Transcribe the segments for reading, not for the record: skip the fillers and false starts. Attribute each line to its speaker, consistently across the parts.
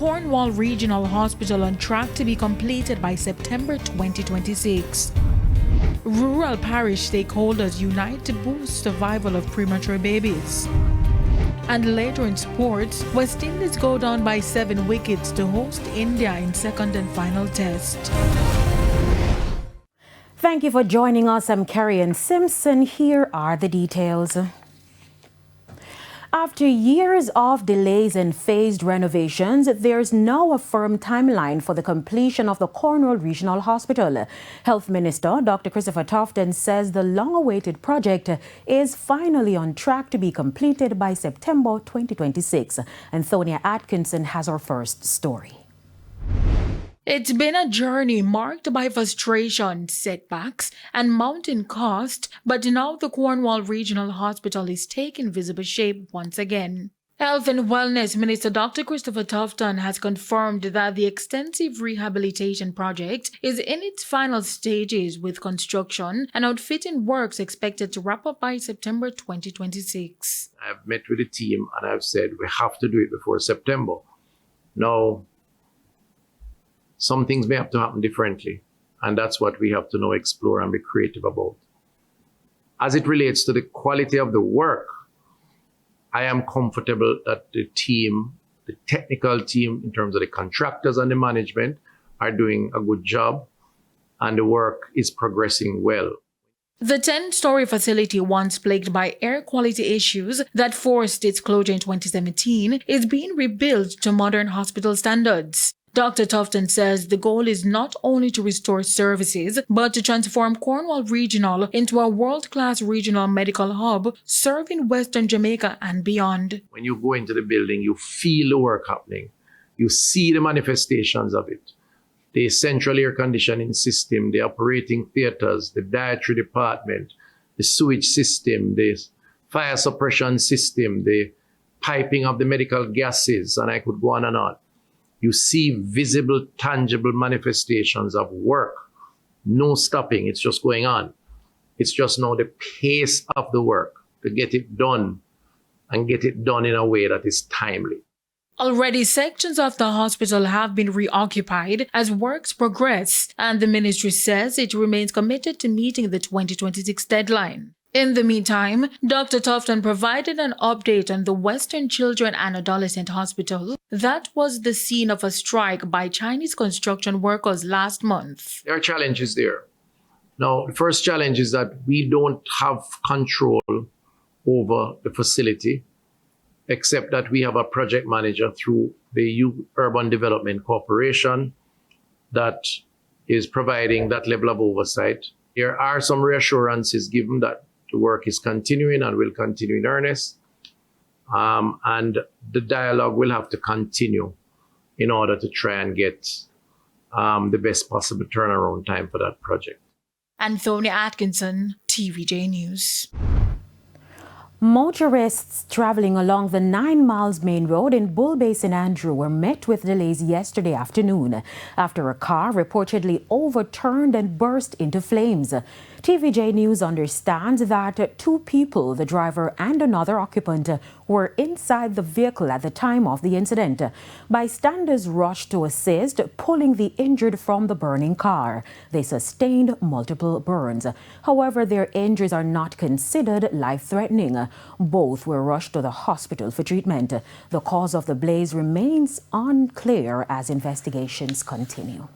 Speaker 1: Cornwall Regional Hospital on track to be completed by September 2026. Rural parish stakeholders unite to boost survival of premature babies. And later in sports, West Indies go down by 7 wickets to host India in second and final test.
Speaker 2: Thank you for joining us. I'm Carrie Simpson. Here are the details. After years of delays and phased renovations, there's now a firm timeline for the completion of the Cornwall Regional Hospital. Health Minister Dr. Christopher Tofton says the long-awaited project is finally on track to be completed by September 2026. And Thonia Atkinson has our first story.
Speaker 1: It's been a journey marked by frustration, setbacks, and mounting cost, but now the Cornwall Regional Hospital is taking visible shape once again. Health and Wellness Minister Dr. Christopher Tofton has confirmed that the extensive rehabilitation project is in its final stages, with construction and outfitting works expected to wrap up by September 2026.
Speaker 3: I've met with the team and I've said we have to do it before September. Now, some things may have to happen differently, and that's what we have to now explore and be creative about. As it relates to the quality of the work, I am comfortable that the team, the technical team, in terms of the contractors and the management, are doing a good job, and the work is progressing well.
Speaker 1: The 10-story facility, once plagued by air quality issues that forced its closure in 2017, is being rebuilt to modern hospital standards. Dr. Tofton says the goal is not only to restore services, but to transform Cornwall Regional into a world-class regional medical hub serving Western Jamaica and beyond.
Speaker 3: When you go into the building, you feel the work happening. You see the manifestations of it. The central air conditioning system, the operating theaters, the dietary department, the sewage system, the fire suppression system, the piping of the medical gases, and I could go on and on. You see visible, tangible manifestations of work. No stopping, it's just going on. It's just now the pace of the work to get it done and get it done in a way that is timely.
Speaker 1: Already, sections of the hospital have been reoccupied as works progress, and the ministry says it remains committed to meeting the 2026 deadline. In the meantime, Dr. Tofton provided an update on the Western Children and Adolescent Hospital that was the scene of a strike by Chinese construction workers last month.
Speaker 3: There are challenges there. Now, the first challenge is that we don't have control over the facility, except that we have a project manager through the Urban Development Corporation that is providing that level of oversight. There are some reassurances given that the work is continuing and will continue in earnest. And the dialogue will have to continue in order to try and get the best possible turnaround time for that project.
Speaker 1: Anthony Atkinson, TVJ News.
Speaker 2: Motorists traveling along the 9 Miles Main Road in Bull Bay, St. Andrew were met with delays yesterday afternoon after a car reportedly overturned and burst into flames. TVJ News understands that 2 people, the driver and another occupant, were inside the vehicle at the time of the incident. Bystanders rushed to assist, pulling the injured from the burning car. They sustained multiple burns. However, their injuries are not considered life-threatening. Both were rushed to the hospital for treatment. The cause of the blaze remains unclear as investigations continue.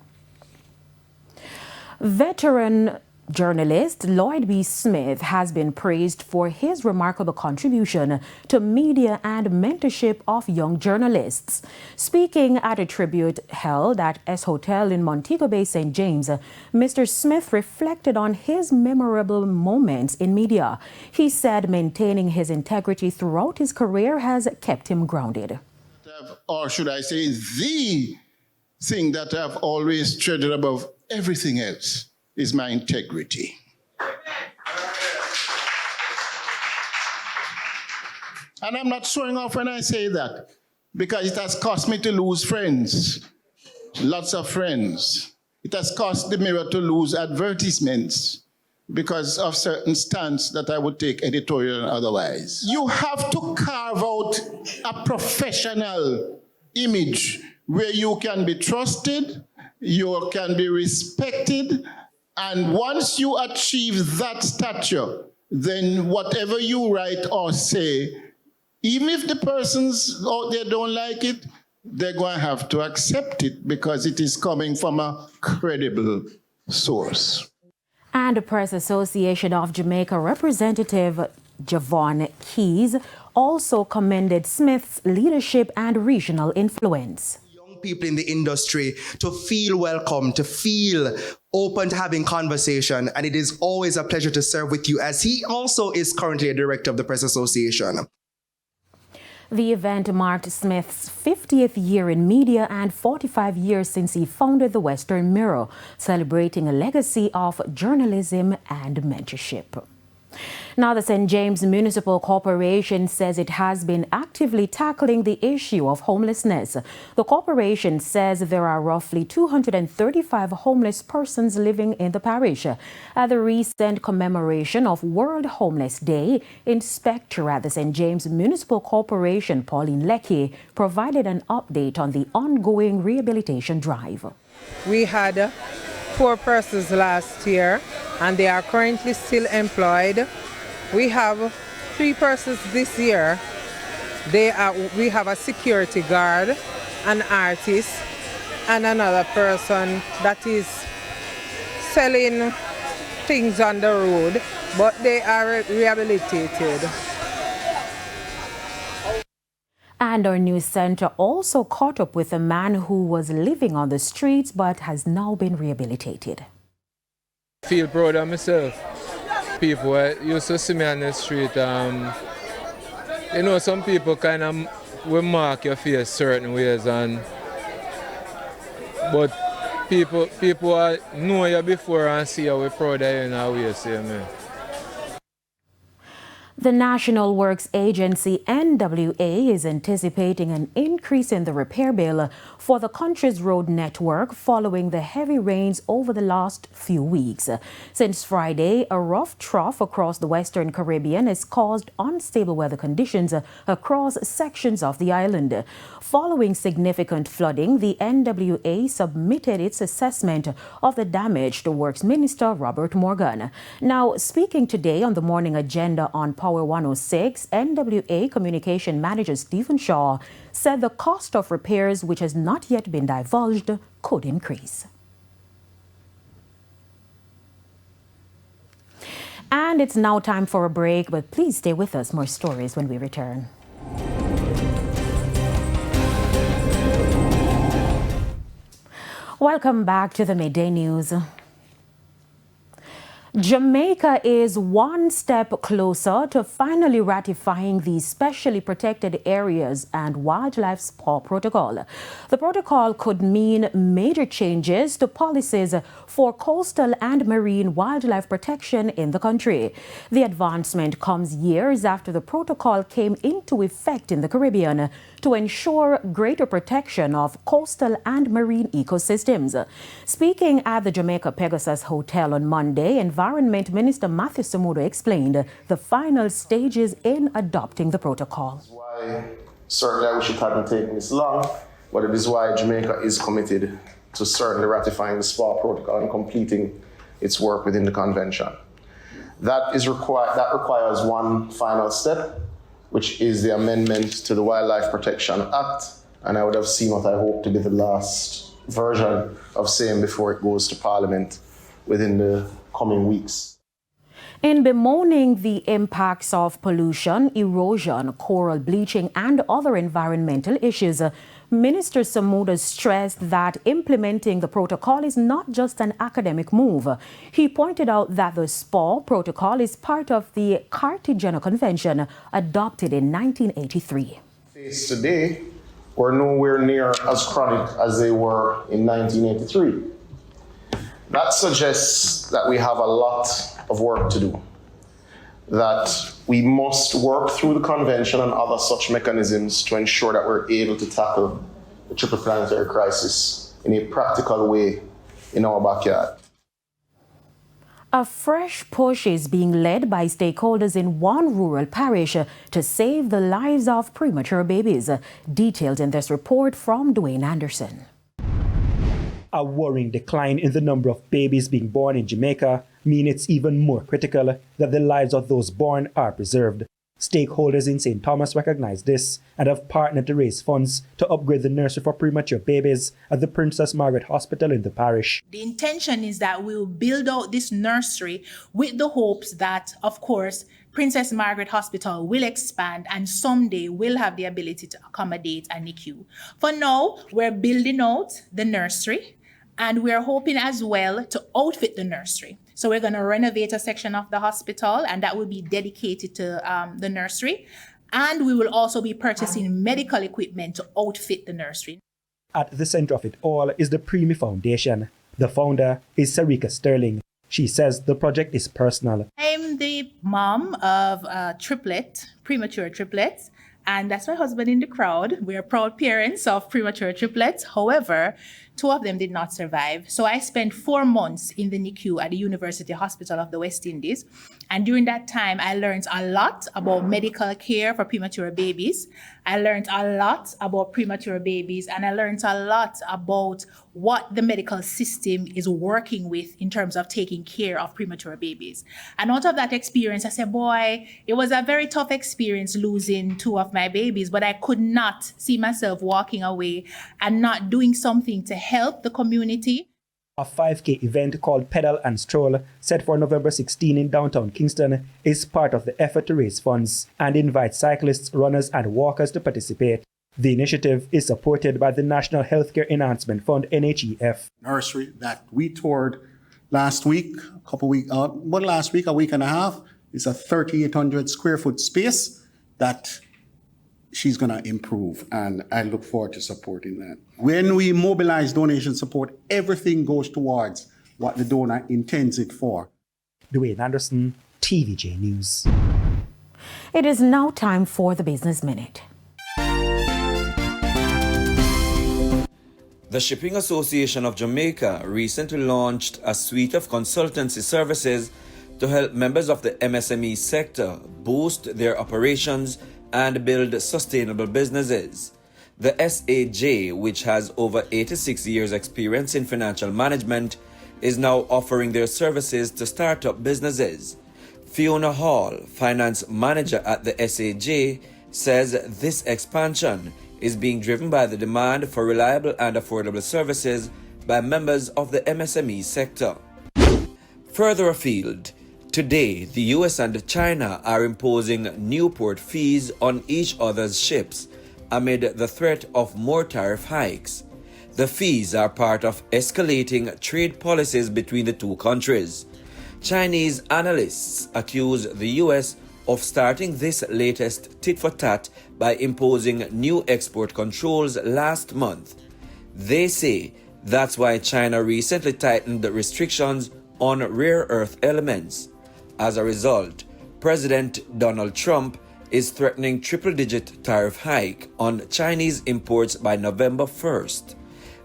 Speaker 2: Veteran journalist Lloyd B. Smith has been praised for his remarkable contribution to media and mentorship of young journalists. Speaking at a tribute held at S Hotel in Montego Bay, St. James, Mr. Smith reflected on his memorable moments in media. He said maintaining his integrity throughout his career has kept him grounded.
Speaker 4: Or should I say, the thing that I've always treasured above everything else is my integrity. And I'm not showing off when I say that, because it has cost me to lose friends, lots of friends. It has cost the Mirror to lose advertisements because of certain stance that I would take, editorial and otherwise. You have to carve out a professional image where you can be trusted, you can be respected, and once you achieve that stature, then whatever you write or say, even if the persons out there don't like it, they're going to have to accept it because it is coming from a credible source.
Speaker 2: And the Press Association of Jamaica representative Javon Keys also commended Smith's leadership and regional influence.
Speaker 5: Young people in the industry to feel welcome, to feel open to having conversation, and it is always a pleasure to serve with you, as he also is currently a director of the Press Association.
Speaker 2: The event marked Smith's 50th year in media and 45 years since he founded the Western Mirror, celebrating a legacy of journalism and mentorship. Now, the St. James Municipal Corporation says it has been actively tackling the issue of homelessness. The corporation says there are roughly 235 homeless persons living in the parish. At the recent commemoration of World Homeless Day, Inspector at the St. James Municipal Corporation, Pauline Leckie, provided an update on the ongoing rehabilitation drive.
Speaker 6: We had 4 persons last year, and they are currently still employed. We have 3 persons this year. We have a security guard, an artist, and another person that is selling things on the road, but they are rehabilitated.
Speaker 2: And our news center also caught up with a man who was living on the streets but has now been rehabilitated.
Speaker 7: I feel proud of myself. People used to see me on the street. You know, some people kind of will mark your face certain ways, but people know you before and see how we're proud of you in our way, see me.
Speaker 2: The National Works Agency, NWA, is anticipating an increase in the repair bill for the country's road network following the heavy rains over the last few weeks. Since Friday, a rough trough across the Western Caribbean has caused unstable weather conditions across sections of the island. Following significant flooding, the NWA submitted its assessment of the damage to Works Minister Robert Morgan. Now, speaking today on the morning agenda on Power 106, NWA Communication Manager Stephen Shaw said the cost of repairs, which has not yet been divulged, could increase. And it's now time for a break, but please stay with us. More stories when we return. Welcome back to the Midday News. Jamaica is one step closer to finally ratifying the Specially Protected Areas and Wildlife Spa Protocol. The protocol could mean major changes to policies for coastal and marine wildlife protection in the country. The advancement comes years after the protocol came into effect in the Caribbean to ensure greater protection of coastal and marine ecosystems. Speaking at the Jamaica Pegasus Hotel on Monday, Environment Minister Matthew Samudo explained the final stages in adopting the protocol.
Speaker 8: Why certainly I wish it hadn't taken this long, but it is why Jamaica is committed to certainly ratifying the SPA protocol and completing its work within the convention. That requires one final step, which is the amendment to the Wildlife Protection Act, and I would have seen what I hope to be the last version of same before it goes to Parliament within the coming weeks.
Speaker 2: In bemoaning the impacts of pollution, erosion, coral bleaching, and other environmental issues, Minister Samuda stressed that implementing the protocol is not just an academic move. He pointed out that the SPA protocol is part of the Cartagena Convention adopted in 1983.
Speaker 8: Today, we're nowhere near as chronic as they were in 1983. That suggests that we have a lot of work to do, that we must work through the convention and other such mechanisms to ensure that we're able to tackle the triple planetary crisis in a practical way in our backyard.
Speaker 2: A fresh push is being led by stakeholders in one rural parish to save the lives of premature babies. Detailed in this report from Dwayne Anderson.
Speaker 9: A worrying decline in the number of babies being born in Jamaica means it's even more critical that the lives of those born are preserved. Stakeholders in St. Thomas recognize this and have partnered to raise funds to upgrade the nursery for premature babies at the Princess Margaret Hospital in the parish.
Speaker 10: The intention is that we will build out this nursery with the hopes that, of course, Princess Margaret Hospital will expand and someday will have the ability to accommodate a NICU. For now, we're building out the nursery and we're hoping as well to outfit the nursery. So we're going to renovate a section of the hospital and that will be dedicated to the nursery. And we will also be purchasing medical equipment to outfit the nursery.
Speaker 9: At the center of it all is the Premi Foundation. The founder is Sarika Sterling. She says the project is personal.
Speaker 10: I'm the mom of premature triplets, and that's my husband in the crowd. We're proud parents of premature triplets. However, 2 of them did not survive. So I spent 4 months in the NICU at the University Hospital of the West Indies. And during that time, I learned a lot about medical care for premature babies. I learned a lot about premature babies, and I learned a lot about what the medical system is working with in terms of taking care of premature babies. And out of that experience, I said, boy, it was a very tough experience losing 2 of my babies, but I could not see myself walking away and not doing something to help the community.
Speaker 9: A 5K event called Pedal and Stroll, set for November 16 in downtown Kingston, is part of the effort to raise funds and invite cyclists, runners and walkers to participate. The initiative is supported by the National Healthcare Enhancement Fund, NHEF.
Speaker 11: Nursery that we toured last week, a week and a half, is a 3,800 square foot space that she's going to improve, and I look forward to supporting that. When we mobilize donation support, everything goes towards what the donor intends it for.
Speaker 9: Dwayne Anderson, TVJ News.
Speaker 2: It is now time for the Business Minute.
Speaker 12: The Shipping Association of Jamaica recently launched a suite of consultancy services to help members of the MSME sector boost their operations and build sustainable businesses. The SAJ, which has over 86 years' experience in financial management, is now offering their services to startup businesses. Fiona Hall, finance manager at the SAJ, says this expansion is being driven by the demand for reliable and affordable services by members of the MSME sector. Further afield, today, the US and China are imposing new port fees on each other's ships amid the threat of more tariff hikes. The fees are part of escalating trade policies between the 2 countries. Chinese analysts accuse the US of starting this latest tit-for-tat by imposing new export controls last month. They say that's why China recently tightened the restrictions on rare earth elements. As a result, President Donald Trump is threatening triple-digit tariff hike on Chinese imports by November 1st.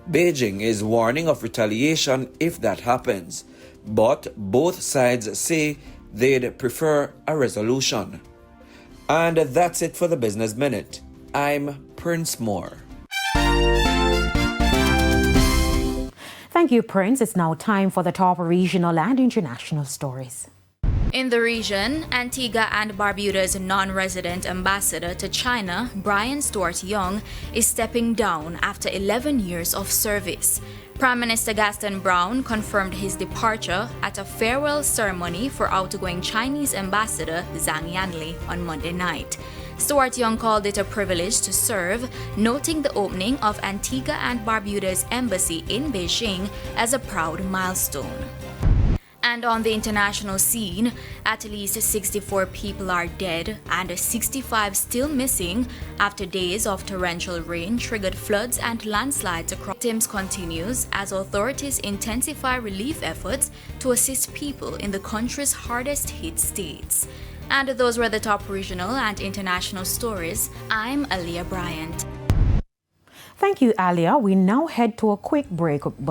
Speaker 12: Beijing is warning of retaliation if that happens, but both sides say they'd prefer a resolution. And that's it for the Business Minute. I'm Prince Moore.
Speaker 2: Thank you, Prince. It's now time for the top regional and international stories.
Speaker 13: In the region, Antigua and Barbuda's non-resident ambassador to China, Brian Stuart Young, is stepping down after 11 years of service. Prime Minister Gaston Brown confirmed his departure at a farewell ceremony for outgoing Chinese ambassador Zhang Yanli on Monday night. Stuart Young called it a privilege to serve, noting the opening of Antigua and Barbuda's embassy in Beijing as a proud milestone. And on the international scene, at least 64 people are dead and 65 still missing after days of torrential rain triggered floods and landslides across. Victims continues as authorities intensify relief efforts to assist people in the country's hardest hit states. And those were the top regional and international stories. I'm Aliyah Bryant.
Speaker 2: Thank you, Alia. We now head to a quick break, but